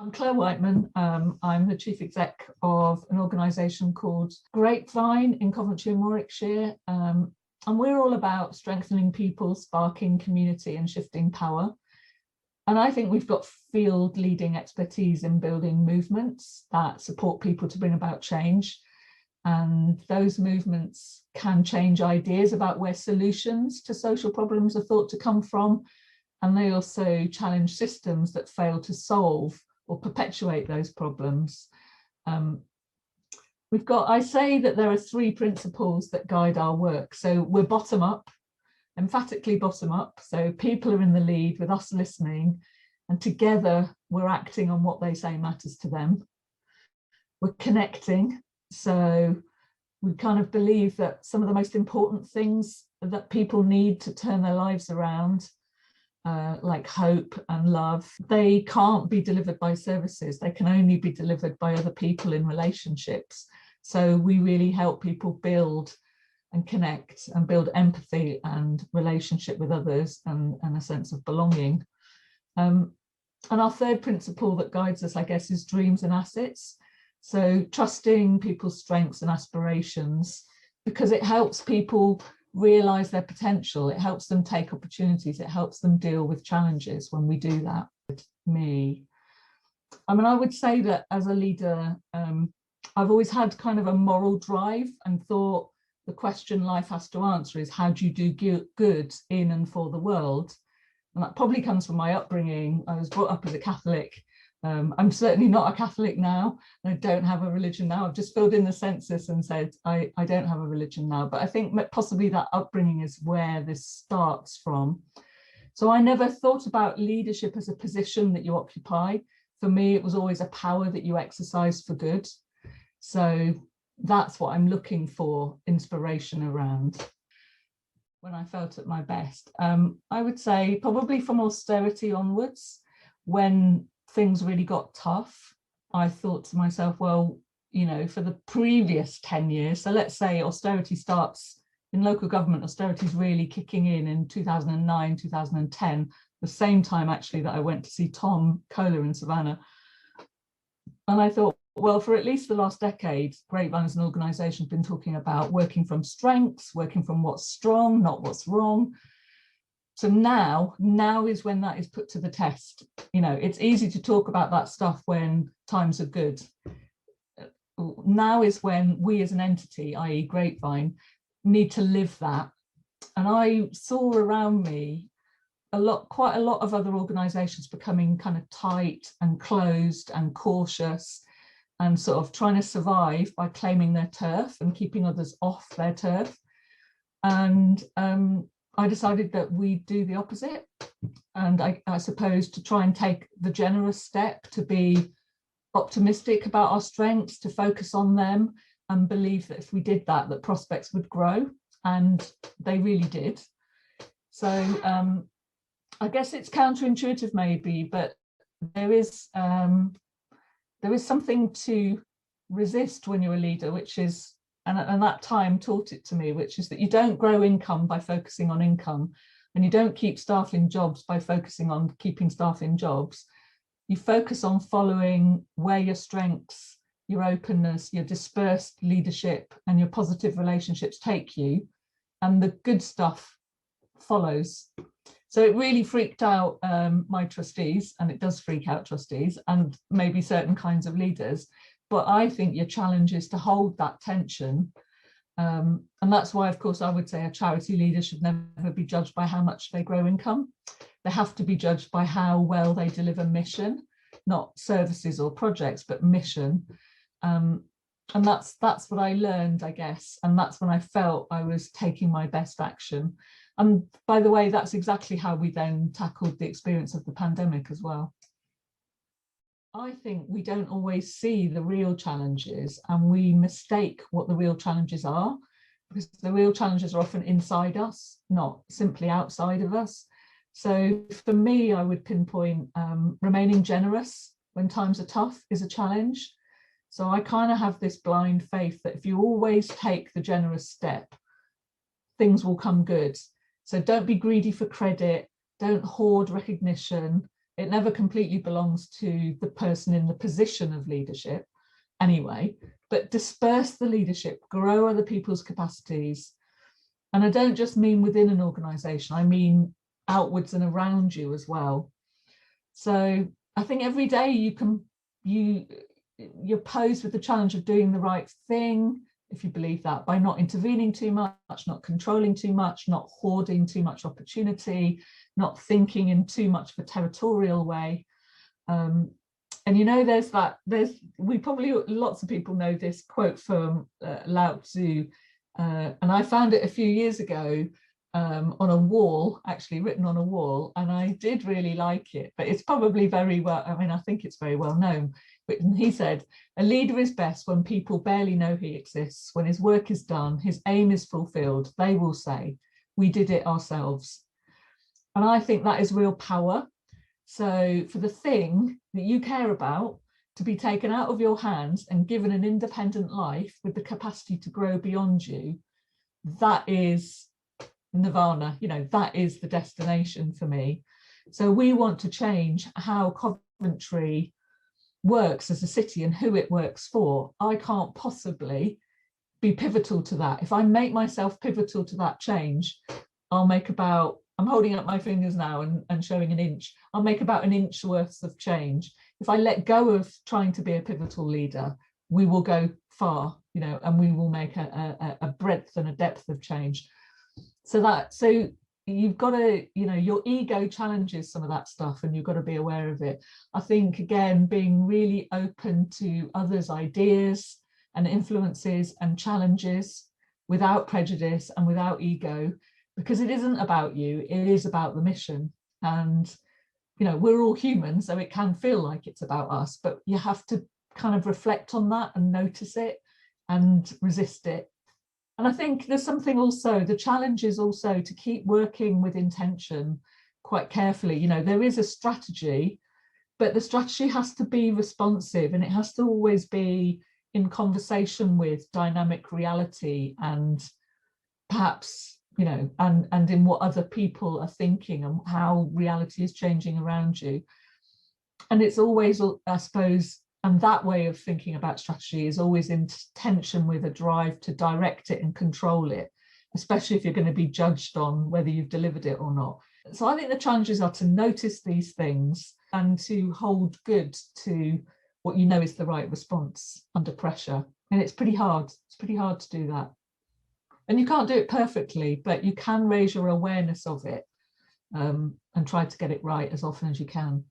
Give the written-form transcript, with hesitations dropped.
I'm Clare Wightman. I'm the chief exec of an organisation called Grapevine in Coventry and Warwickshire. And we're all about strengthening people, sparking community and shifting power. And I think we've got field leading expertise in building movements that support people to bring about change. And those movements can change ideas about where solutions to social problems are thought to come from. And they also challenge systems that fail to solve or perpetuate those problems. I say that there are three principles that guide our work. So we're bottom up, emphatically bottom up. So people are in the lead with us listening, and together we're acting on what they say matters to them. We're connecting. So we kind of believe that some of the most important things that people need to turn their lives around, like hope and love, they can't be delivered by services. They can only be delivered by other people in relationships. So we really help people build and connect and build empathy and relationship with others and a sense of belonging. And our third principle that guides us, I guess, is dreams and assets. So trusting people's strengths and aspirations, because it helps people realize their potential. It helps them take opportunities. It helps them deal with challenges when we do that. I would say that as a leader, I've always had kind of a moral drive and thought the question life has to answer is, how do you do good in and for the world? And that probably comes from my upbringing. I was brought up as a Catholic. I'm certainly not a Catholic now. I don't have a religion now. I've just filled in the census and said I don't have a religion now. But I think possibly that upbringing is where this starts from. So I never thought about leadership as a position that you occupy. For me, it was always a power that you exercise for good. So that's what I'm looking for inspiration around when I felt at my best. I would say probably from austerity onwards, when things really got tough, I thought to myself, well, for the previous 10 years, so let's say austerity starts in local government, austerity is really kicking in 2009, 2010, the same time actually that I went to see Tom Kohler in Savannah. And I thought, well, for at least the last decade, Grapevine as an organisation has been talking about working from strengths, working from what's strong, not what's wrong. So now is when that is put to the test. It's easy to talk about that stuff when times are good. Now is when we as an entity, i.e. Grapevine, need to live that. And I saw around me quite a lot of other organisations becoming kind of tight and closed and cautious and sort of trying to survive by claiming their turf and keeping others off their turf. And I decided that we'd do the opposite. And I suppose to try and take the generous step to be optimistic about our strengths, to focus on them and believe that if we did that, that prospects would grow. And they really did. So I guess it's counterintuitive maybe, but there is something to resist when you're a leader, which is, and that time taught it to me, which is that you don't grow income by focusing on income, and you don't keep staff in jobs by focusing on keeping staff in jobs. You focus on following where your strengths, your openness, your dispersed leadership and your positive relationships take you, and the good stuff follows. So it really freaked out my trustees, and it does freak out trustees and maybe certain kinds of leaders. But I think your challenge is to hold that tension. And that's why, of course, I would say a charity leader should never be judged by how much they grow income. They have to be judged by how well they deliver mission, not services or projects, but mission. And that's what I learned, I guess. And that's when I felt I was taking my best action. And by the way, that's exactly how we then tackled the experience of the pandemic as well. I think we don't always see the real challenges, and we mistake what the real challenges are, because the real challenges are often inside us, not simply outside of us. So for me, I would pinpoint remaining generous when times are tough is a challenge. So I kind of have this blind faith that if you always take the generous step, things will come good. So don't be greedy for credit, don't hoard recognition, It never completely belongs to the person in the position of leadership anyway, but disperse the leadership, grow other people's capacities. And I don't just mean within an organization, I mean outwards and around you as well. So I think every day you're posed with the challenge of doing the right thing, if you believe that, by not intervening too much, not controlling too much, not hoarding too much opportunity, not thinking in too much of a territorial way. And you know, we probably, lots of people know this quote from Lao Tzu, and I found it a few years ago on a wall, actually written on a wall, and I did really like it, but it's probably very well, I mean, I think it's very well known. But he said, a leader is best when people barely know he exists. When his work is done, his aim is fulfilled, they will say, we did it ourselves. And I think that is real power. So for the thing that you care about to be taken out of your hands and given an independent life with the capacity to grow beyond you, that is nirvana, you know, that is the destination for me. So we want to change how Coventry works as a city and who it works for. I can't possibly be pivotal to that. If I make myself pivotal to that change, I'll make about, I'm holding up my fingers now and showing an inch, I'll make about an inch worth of change. If I let go of trying to be a pivotal leader, we will go far, you know, and we will make a breadth and a depth of change. So you've got to, you know, your ego challenges some of that stuff and you've got to be aware of it. I think, again, being really open to others' ideas and influences and challenges without prejudice and without ego, because it isn't about you, it is about the mission. And, you know, we're all human, so it can feel like it's about us, but you have to kind of reflect on that and notice it and resist it. And I think there's something also, the challenge is also to keep working with intention quite carefully. You know, there is a strategy, but the strategy has to be responsive and it has to always be in conversation with dynamic reality and perhaps, you know, and in what other people are thinking and how reality is changing around you. And it's always, I suppose, and that way of thinking about strategy is always in tension with a drive to direct it and control it, especially if you're going to be judged on whether you've delivered it or not. So I think the challenges are to notice these things and to hold good to what you know is the right response under pressure. And it's pretty hard. It's pretty hard to do that. And you can't do it perfectly, but you can raise your awareness of it and try to get it right as often as you can.